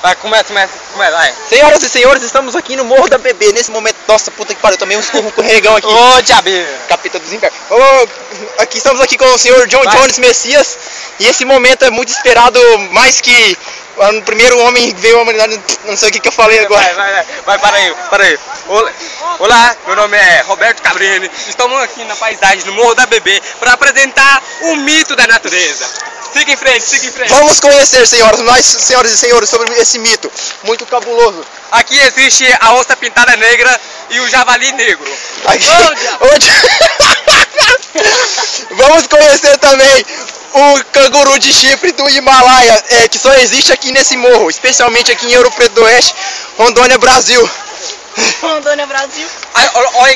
Vai, começa, vai. Senhoras e senhores, estamos aqui no Morro da Bebê. Nesse momento, nossa, puta que pariu, tomei um escorregão aqui. Ô, diabeiro. Capeta dos infernos. Aqui estamos aqui com o senhor John Jones Messias. E esse momento é muito esperado, mais que o primeiro homem que veio à humanidade. Não sei o que eu falei agora. Vai, para aí. Olá, meu nome é Roberto Cabrini. Estamos aqui na paisagem do Morro da Bebê para apresentar o mito da natureza. Siga em frente. Vamos conhecer, senhoras e senhores, sobre esse mito muito cabuloso. Aqui existe a onça pintada negra e o javali negro. Vamos conhecer também o canguru de chifre do Himalaia, que só existe aqui nesse morro, especialmente aqui em Ouro Preto do Oeste, Rondônia, Brasil.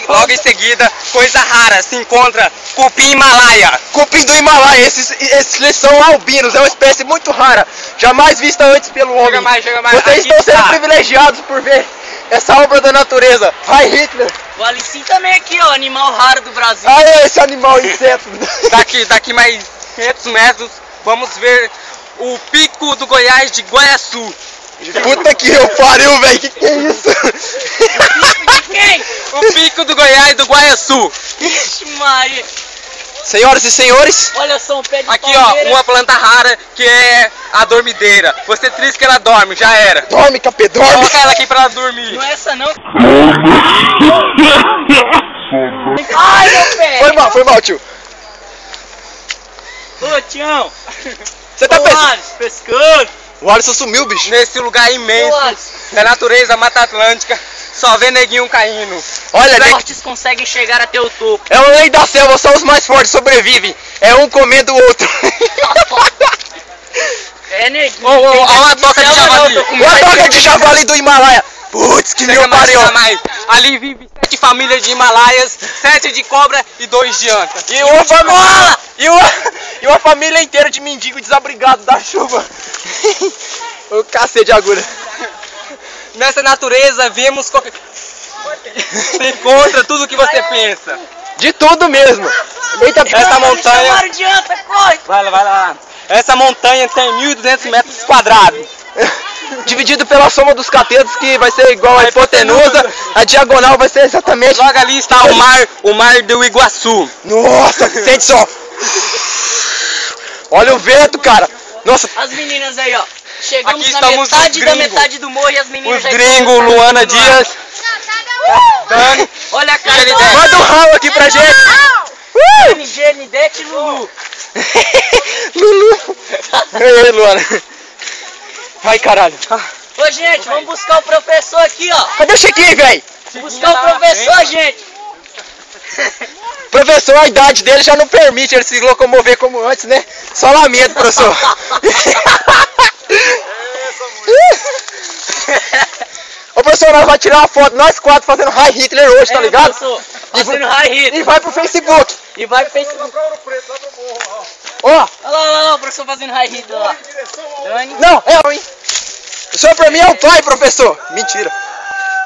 Logo em seguida, coisa rara, se encontra cupim Himalaia. Cupim do Himalaia, esses são albinos, é uma espécie muito rara, jamais vista antes pelo homem. Chega mais. Vocês estão sendo privilegiados por ver essa obra da natureza. Vai, Hitler! O Alicim também aqui, ó, animal raro do Brasil. Ah, é esse animal inseto. Daqui mais 500 metros, vamos ver o pico do Goiás de Guaiaçu. Puta que eu pariu, velho, que é isso? O pico de quem? O pico do Goiás do Guaiaçu. Vixe Maria. Senhoras e senhores, Olha só um pé de Aqui, palmeira. ó, uma planta rara que é a dormideira. Você triste que ela dorme, já era. dorme, capê, dorme. Coloca ela aqui pra ela dormir. Não é essa não. Ai, meu pé. Foi mal, tio. Ô, Tião. Você tá Ô, pensando? Alisson, pescando. O Alisson sumiu, bicho. Nesse lugar imenso Ô, Alisson. da natureza, Mata Atlântica, só vê neguinho caindo. Olha, Os fortes conseguem chegar até o topo. é uma lei da selva, só os mais fortes sobrevivem. É um comendo o outro. É, neguinho. Olha uma toca de javali. Uma toca de javali do Himalaia. Putz, que meu pariu. Chega mais. Ali vive 7 famílias de Himalaias, 7 de cobra e 2 de anta. E uma família inteira de mendigo desabrigado da chuva. O cacete de agulha. Nessa natureza vemos você encontra tudo o que você pensa. De tudo mesmo. Eita, Essa montanha. Chamaram de anta, corre. Vai lá. Essa montanha tem 1.200 metros quadrados. dividido pela soma dos catetos, que vai ser igual a hipotenusa. A diagonal vai ser exatamente. Logo ali está o mar do Iguaçu. Nossa, sente só. Olha o vento, cara. Nossa. As meninas aí, ó. Chegamos Aqui na estamos metade os da gringos. metade do morro e as meninas Os já gringos, estão Luana dançando lá. Dias. Dani. Olha a cara Jenny do Depp. Manda um ralo aqui pra gente. Jenny Depp e Lulu. Lulu. Ei, Luana. Ai, caralho. Ô, gente, vamos buscar o professor aqui, ó. Cadê o Chiquinho, velho? Buscar o professor, gente. Professor, a idade dele já não permite ele se locomover como antes, né? Só lamento, professor. Ô, professor, nós vamos tirar uma foto, nós 4 fazendo High Hitler hoje, tá ligado? Professor, fazendo high hit. E vai pro Facebook. E vai pro Facebook. Ó, Olha lá, o professor fazendo high hit lá. Dani. não, é ruim. O senhor pra mim é o pai, professor. Mentira.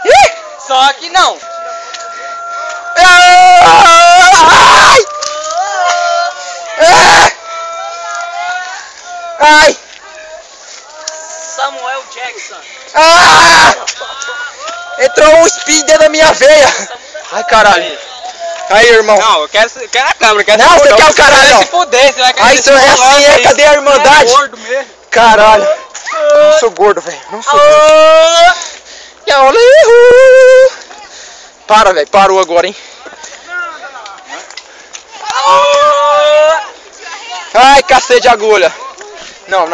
Ih! Só que não. Ai! Ai! Samuel Jackson. Ah! Entrou um spin dentro da minha veia. Ai, caralho. Aí, irmão. Não, eu quero a câmera. Não, você quer o caralho, não. Se fuder, você vai querer. Aí, senhor, é assim, é? Cadê a irmandade? Gordo mesmo. Caralho. Não sou gordo, velho. Não sou gordo. Para, velho. Parou agora, hein. Ai, cacete de agulha. Não.